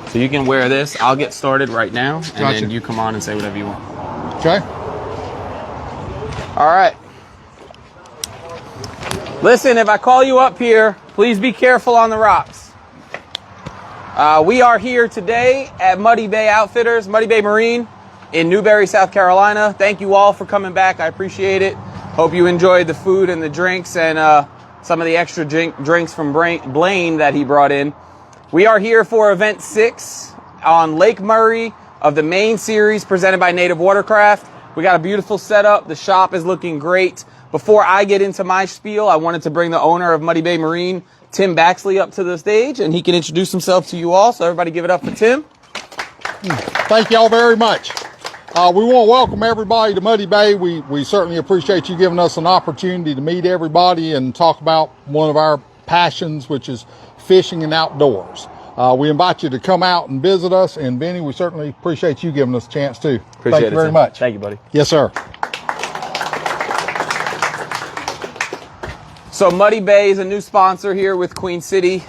So you can wear this. I'll get started right now, and then you come on and say whatever you want. Okay. All right. Listen, if I call you up here, please be careful on the rocks. We are here today at Muddy Bay Outfitters, Muddy Bay Marine in Newberry, South Carolina. Thank you all for coming back. I appreciate it. Hope you enjoyed the food and the drinks and some of the extra drinks from Blaine that he brought in. We are here for event 6 on Lake Murray of the main series presented by Native Watercraft. We got a beautiful setup. The shop is looking great. Before I get into my spiel, I wanted to bring the owner of Muddy Bay Marine, Tim Baxley, up to the stage, and he can introduce himself to you all. So everybody give it up for Tim. Thank y'all very much. We want to welcome everybody to Muddy Bay. We certainly appreciate you giving us an opportunity to meet everybody and talk about one of our passions, which is fishing and outdoors. We invite you to come out and visit us, and Benny, we certainly appreciate you giving us a chance too. Thank you very much. Thank you, buddy. Yes, sir. So Muddy Bay is a new sponsor here with Queen City.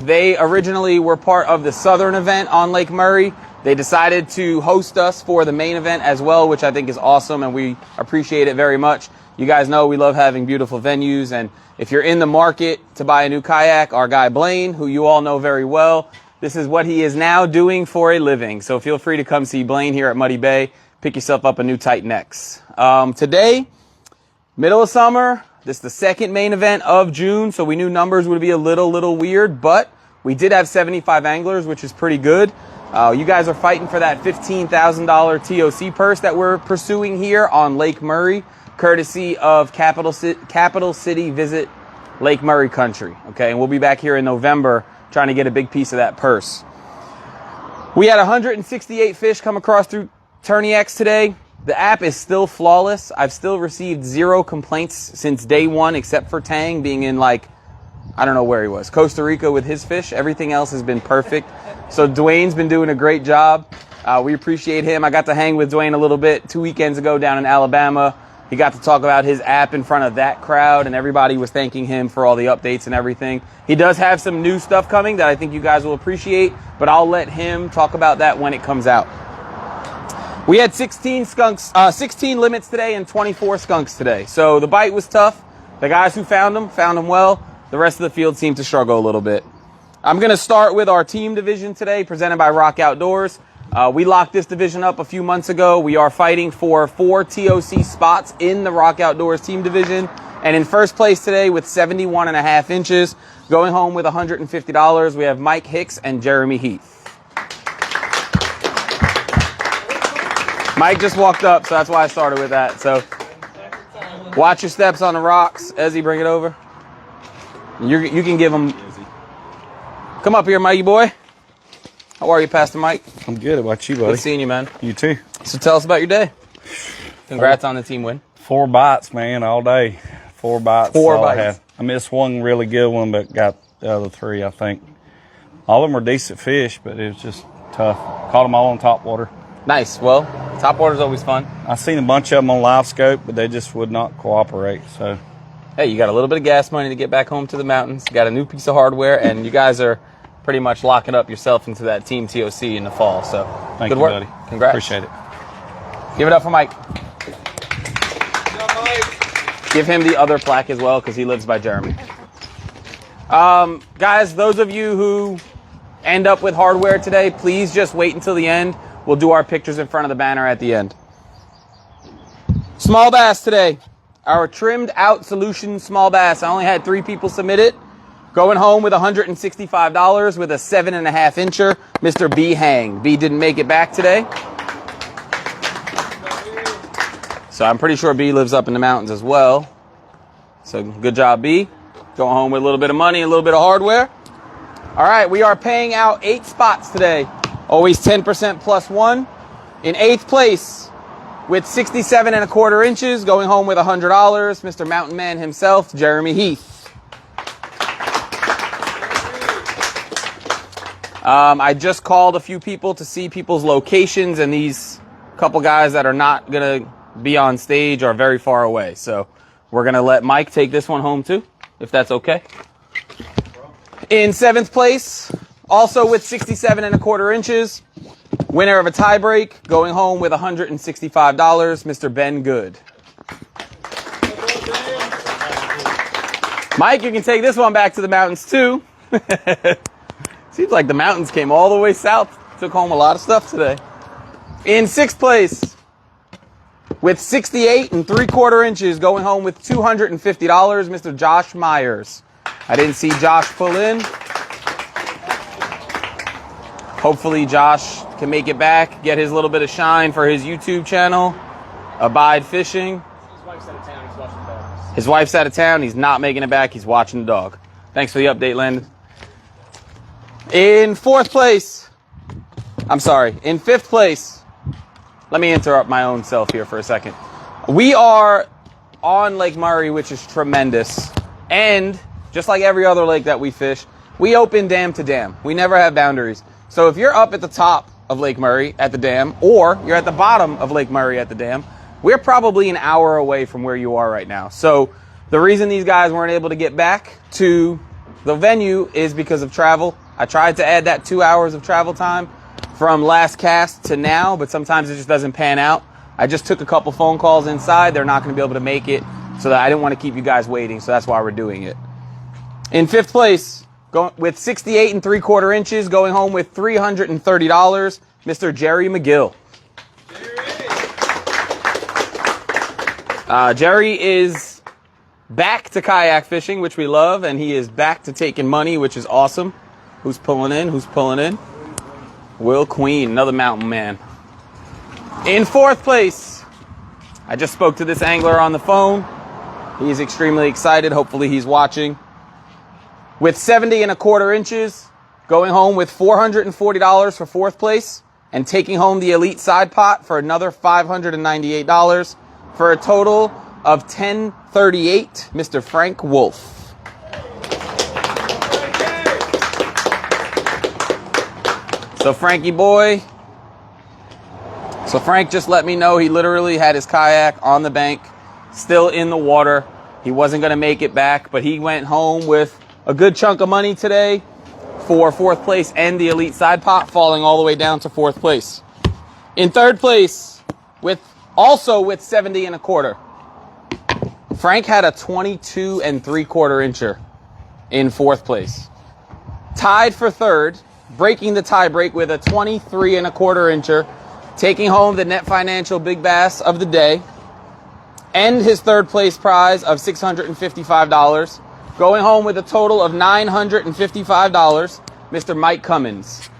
They originally were part of the Southern event on Lake Murray. They decided to host us for the main event as well, which I think is awesome, and we appreciate it very much. You guys know we love having beautiful venues, and if you're in the market to buy a new kayak, our guy Blaine, who you all know very well, this is what he is now doing for a living. So feel free to come see Blaine here at Muddy Bay. Pick yourself up a new Titan X. Today, middle of summer, this is the second main event of June, so we knew numbers would be a little weird, but we did have 75 anglers, which is pretty good. You guys are fighting for that $15,000 TOC purse that we're pursuing here on Lake Murray, courtesy of Capital City Visit Lake Murray Country. Okay, and we'll be back here in November trying to get a big piece of that purse. We had 168 fish come across through Tourney X today. The app is still flawless. I've still received 0 complaints since day 1, except for Tang being in, like, I don't know where he was, Costa Rica with his fish. Everything else has been perfect. So Dwayne's been doing a great job. We appreciate him. I got to hang with Dwayne a little bit 2 weekends ago down in Alabama. He got to talk about his app in front of that crowd, and everybody was thanking him for all the updates and everything. He does have some new stuff coming that I think you guys will appreciate, but I'll let him talk about that when it comes out. We had 16 limits today and 24 skunks today. So the bite was tough. The guys who found them well. The rest of the field seemed to struggle a little bit. I'm going to start with our team division today, presented by Rock Outdoors. We locked this division up a few months ago. We are fighting for 4 TOC spots in the Rock Outdoors team division. And in first place today with 71.5 inches, going home with $150, we have Mike Hicks and Jeremy Heath. Mike just walked up, so that's why I started with that. So watch your steps on the rocks. Ezzy, bring it over. You can give him. Come up here, Mikey boy. How are you, Pastor Mike? I'm good. How about you, buddy? Good seeing you, man. You too. So tell us about your day. Congrats on the team win. 4 bites, man, all day. 4 bites. 4 bites. I missed one really good one, but got the other 3, I think. All of them were decent fish, but it was just tough. Caught them all on top water. Nice. Well, top water's always fun. I seen a bunch of them on live scope, but they just would not cooperate. So, hey, you got a little bit of gas money to get back home to the mountains. You got a new piece of hardware, and you guys are pretty much locking up yourself into that team TOC in the fall. So, thank good you, work. buddy. Congrats. Appreciate it. Give it up for Mike. Give him the other plaque as well, because he lives by Jeremy. Guys, those of you who end up with hardware today, please just wait until the end. We'll do our pictures in front of the banner at the end. Small bass today. Our trimmed out solution small bass. I only had 3 people submit it. Going home with $165 with a 7.5 incher, Mr. B Hang. B didn't make it back today. So I'm pretty sure B lives up in the mountains as well. So good job, B. Going home with a little bit of money, a little bit of hardware. All right, we are paying out 8 spots today. Always 10% plus 1. In 8th place with 67.25 inches, going home with $100, Mr. Mountain Man himself, Jeremy Heath. I just called a few people to see people's locations, and these couple guys that are not going to be on stage are very far away. So we're going to let Mike take this one home too, if that's okay. In 7th place, Also with 67 and a quarter inches, winner of a tie break, going home with $165, Mr. Ben Good. Mike, you can take this one back to the mountains too. Seems like the mountains came all the way south. Took home a lot of stuff today. In sixth place, with 68 and 3/4 inches, going home with $250, Mr. Josh Myers. I didn't see Josh pull in. Hopefully Josh can make it back, get his little bit of shine for his YouTube channel, Abide Fishing. His wife's out of town, he's watching the dog. His wife's out of town, he's not making it back, he's watching the dog. Thanks for the update, Landon. In fifth place, let me interrupt my own self here for a second. We are on Lake Murray, which is tremendous. And just like every other lake that we fish, we open dam to dam. We never have boundaries. So if you're up at the top of Lake Murray at the dam, or you're at the bottom of Lake Murray at the dam, we're probably an hour away from where you are right now. So the reason these guys weren't able to get back to the venue is because of travel. I tried to add that 2 hours of travel time from last cast to now, but sometimes it just doesn't pan out. I just took a couple phone calls inside. They're not going to be able to make it, so that I didn't want to keep you guys waiting, so that's why we're doing it. In fifth place, with 68 and 3/4 inches, going home with $330, Mr. Jerry McGill. Jerry is back to kayak fishing, which we love, and he is back to taking money, which is awesome. Who's pulling in? Who's pulling in? Will Queen, another mountain man. In fourth place, I just spoke to this angler on the phone. He's extremely excited. Hopefully he's watching. With 70 and a quarter inches, going home with $440 for fourth place, and taking home the elite side pot for another $598, for a total of $1038, Mr. Frank Wolf. So Frank just let me know he literally had his kayak on the bank, still in the water. He wasn't going to make it back, but he went home with a good chunk of money today for fourth place and the elite side pot, falling all the way down to fourth place. In third place, with 70 and a quarter, Frank had a 22 and 3/4 incher in fourth place. Tied for third, breaking the tie break with a 23 and a quarter incher, taking home the net financial big bass of the day, and his third place prize of $655, going home with a total of $955, Mr. Mike Cummins.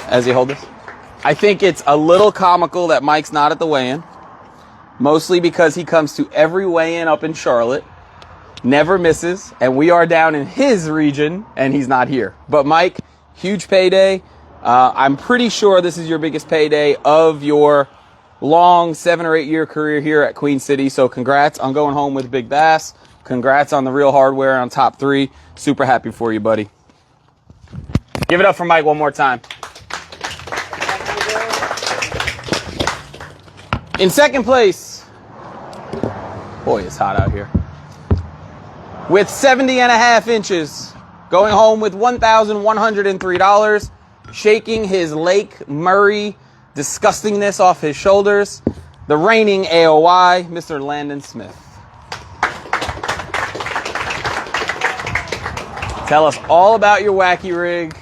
As you hold this, I think it's a little comical that Mike's not at the weigh-in, mostly because he comes to every weigh-in up in Charlotte, never misses, and we are down in his region, and he's not here. But Mike, huge payday. I'm pretty sure this is your biggest payday of your long 7 or 8 year career here at Queen City. So congrats on going home with big bass. Congrats on the real hardware on top 3. Super happy for you, buddy. Give it up for Mike one more time. In second place, boy, it's hot out here. With 70 and a half inches, going home with $1,103, shaking his Lake Murray disgustingness off his shoulders, the reigning AOY, Mr. Landon Smith. Tell us all about your wacky rig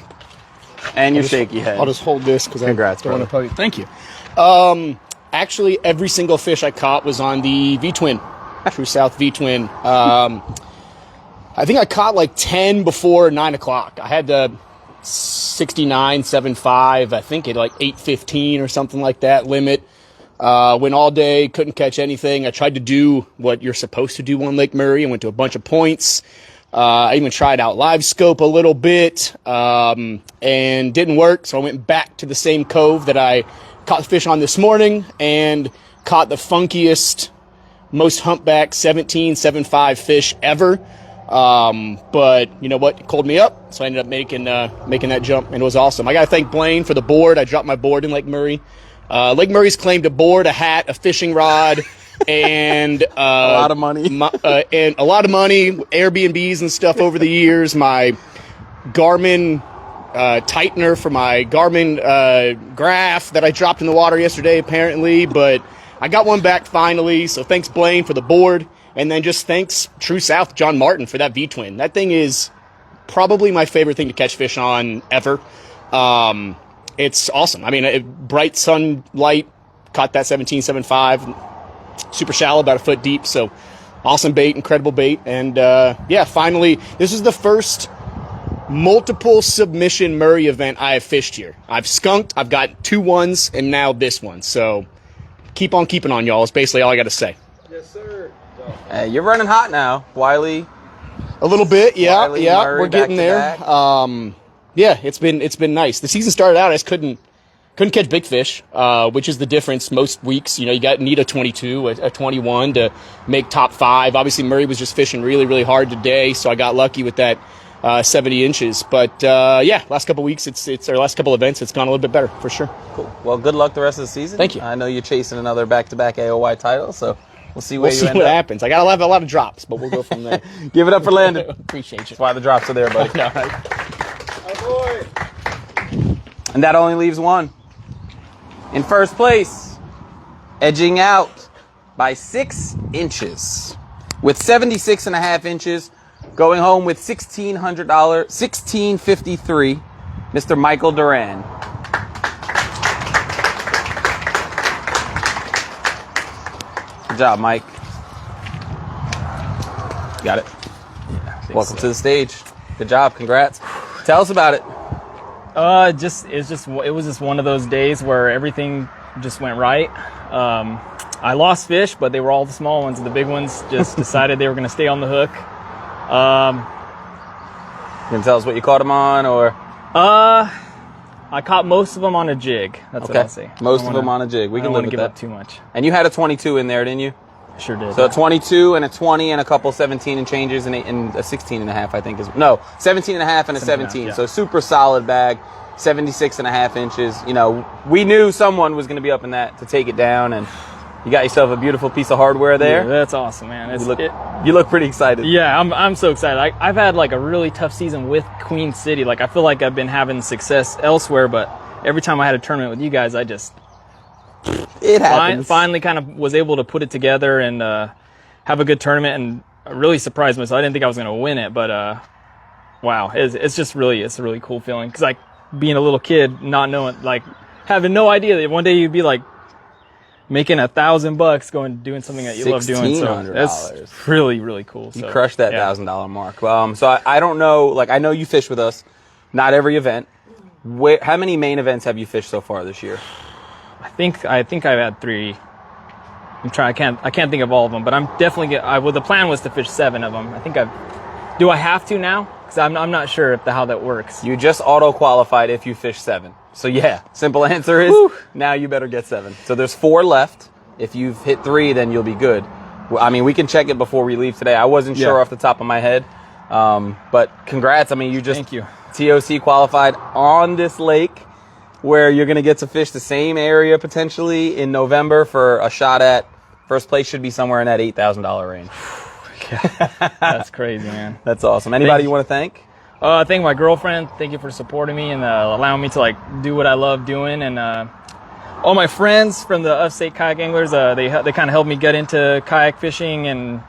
and your shaky head. I'll just hold this because I Congrats, don't want to brother. tell you. Thank you. Actually, every single fish I caught was on the V-Twin, True South V-Twin. I think I caught like 10 before 9 o'clock. I had the 69.75, I think at like 8:15 or something like that limit. Went all day, couldn't catch anything. I tried to do what you're supposed to do on Lake Murray. I went to a bunch of points. I even tried out live scope a little bit, and didn't work. So I went back to the same cove that I caught fish on this morning and caught the funkiest, most humpback 17.75 fish ever. But you know what? It called me up, so I ended up making that jump, and it was awesome. I gotta thank Blaine for the board. I dropped my board in Lake Murray. Lake Murray's claim to board, a hat, a fishing rod, and a lot of money. and a lot of money, Airbnbs and stuff over the years. My Garmin tightener for my Garmin graph that I dropped in the water yesterday, apparently, but I got one back finally. So thanks, Blaine, for the board, and then just thanks True South John Martin for that V-twin. That thing is probably my favorite thing to catch fish on ever. It's awesome. I mean, bright sunlight, caught that 17.75, super shallow, about a foot deep. So awesome bait, incredible bait. And yeah, finally, this is the first multiple submission Murray event I have fished here. I've skunked, I've got 2 1s, and now this one. So keep on keeping on, y'all. Is basically all I got to say. Yes, sir. Hey, you're running hot now, Wiley. A little bit, yeah, Wiley, yeah. Murray, We're getting there. Yeah, it's been nice. The season started out, I just couldn't catch big fish, which is the difference. Most weeks, you need a 22, a 21 to make top 5. Obviously, Murray was just fishing really, really hard today, so I got lucky with that 70 inches. But yeah, last couple weeks, it's our last couple events, it's gone a little bit better for sure. Cool. Well, good luck the rest of the season. Thank you. I know you're chasing another back-to-back AOY title, so we'll see where We'll you see end what up. happens. I got a lot of drops, but we'll go from there. Give it up for Landon. Appreciate you. That's why the drops are there, buddy. All right. And that only leaves one. In first place, edging out by 6 inches, with 76.5 inches, going home with $1,653, Mr. Micheal Duran. Good job, Mike. Got it. Yeah, Welcome to the stage. Good job. Congrats. Tell us about it. It was just one of those days where everything just went right. I lost fish, but they were all the small ones. The big ones just decided they were going to stay on the hook. You can tell us what you caught them on, or I caught most of them on a jig. That's what I'll say. Most of them on a jig. We can live with give that. up too much. And you had a 22 in there, didn't you? Sure did. So a 22 and a 20 and a couple 17 and changes and a 16 and a half, I think is no 17 and a half and a 17. Yeah. So super solid bag, 76.5 inches. We knew someone was going to be up in that to take it down, and you got yourself a beautiful piece of hardware there. Yeah, that's awesome, man. You look pretty excited. Yeah, I'm so excited. I've had like a really tough season with Queen City. Like I feel like I've been having success elsewhere, but every time I had a tournament with you guys, I just It happens. finally kind of was able to put it together and have a good tournament, and really surprised myself. I didn't think I was going to win it, but wow, it's a really cool feeling. Because like being a little kid, not knowing, like having no idea that one day you'd be like making $1,000 doing something that you love doing. So that's really, really cool. You crushed that $1,000 mark. So I don't know, like I know you fish with us, not every event. How many main events have you fished so far this year? I think I've had 3. I'm trying. I can't think of all of them, but I'm definitely. Well, the plan was to fish 7 of them. I think do I have to now? Because I'm not sure how that works. You just auto qualified if you fish 7. So yeah, simple answer is now you better get 7. So there's 4 left. If you've hit 3, then you'll be good. I mean, we can check it before we leave today. I wasn't sure off the top of my head, but congrats. I mean, Thank you. TOC qualified on this lake, where you're going to get to fish the same area potentially in November for a shot at first place. Should be somewhere in that $8,000 range. That's crazy, man. That's awesome. Anybody you want to thank? Thank my girlfriend. Thank you for supporting me and allowing me to like do what I love doing. And all my friends from the upstate kayak anglers, they kind of helped me get into kayak fishing. And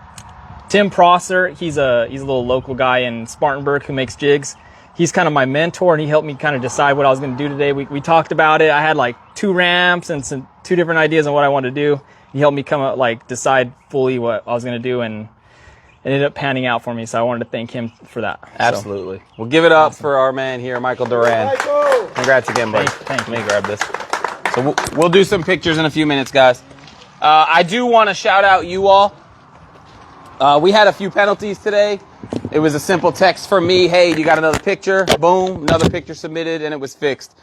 Tim Prosser, he's a little local guy in Spartanburg who makes jigs. He's kind of my mentor, and he helped me kind of decide what I was going to do today. We talked about it. I had like 2 ramps and 2 different ideas on what I wanted to do. He helped me come up, like decide fully what I was going to do, and it ended up panning out for me. So I wanted to thank him for that. Absolutely. Well, give it up for our man here, Micheal Duran. Congrats again, buddy. Thank you. Let me grab this. So we'll do some pictures in a few minutes, guys. I do want to shout out you all. We had a few penalties today. It was a simple text from me. Hey, you got another picture? Boom, another picture submitted, and it was fixed.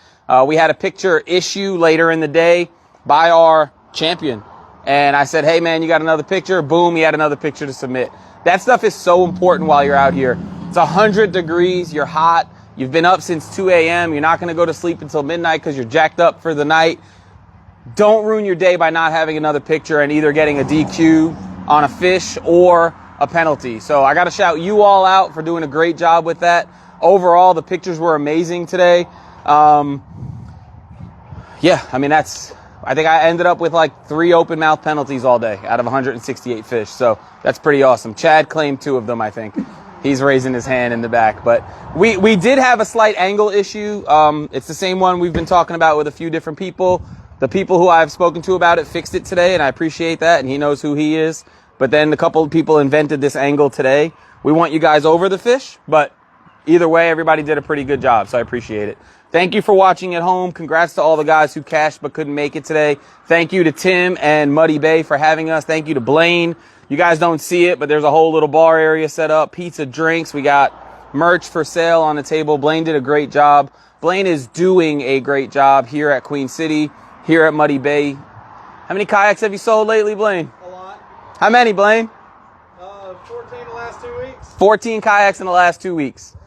We had a picture issue later in the day by our champion. And I said, hey, man, you got another picture? Boom, he had another picture to submit. That stuff is so important while you're out here. It's 100 degrees. You're hot. You've been up since 2 a.m. You're not going to go to sleep until midnight because you're jacked up for the night. don't ruin your day by not having another picture and either getting a DQ on a fish or a penalty. So I got to shout you all out for doing a great job with that. Overall, the pictures were amazing today. Yeah, I mean, I think I ended up with like 3 open mouth penalties all day out of 168 fish. So that's pretty awesome. Chad claimed 2 of them, I think. He's raising his hand in the back. But we did have a slight angle issue. It's the same one we've been talking about with a few different people. The people who I've spoken to about it fixed it today, and I appreciate that, and he knows who he is. But then a couple of people invented this angle today. We want you guys over the fish, but either way, everybody did a pretty good job, so I appreciate it. Thank you for watching at home. Congrats to all the guys who cashed but couldn't make it today. Thank you to Tim and Muddy Bay for having us. Thank you to Blaine. You guys don't see it, but there's a whole little bar area set up. Pizza, drinks. We got merch for sale on the table. Blaine did a great job. Blaine is doing a great job here at Queen City, here at Muddy Bay. How many kayaks have you sold lately, Blaine? A lot. How many, Blaine? 14 the last 2 weeks. 14 kayaks in the last 2 weeks.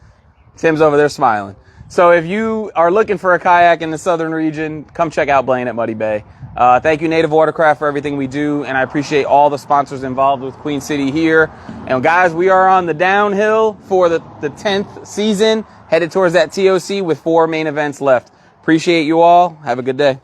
Tim's over there smiling. So if you are looking for a kayak in the southern region, come check out Blaine at Muddy Bay. Thank you, Native Watercraft, for everything we do, and I appreciate all the sponsors involved with Queen City here. And guys, we are on the downhill for the 10th season, headed towards that TOC with 4 main events left. Appreciate you all. Have a good day.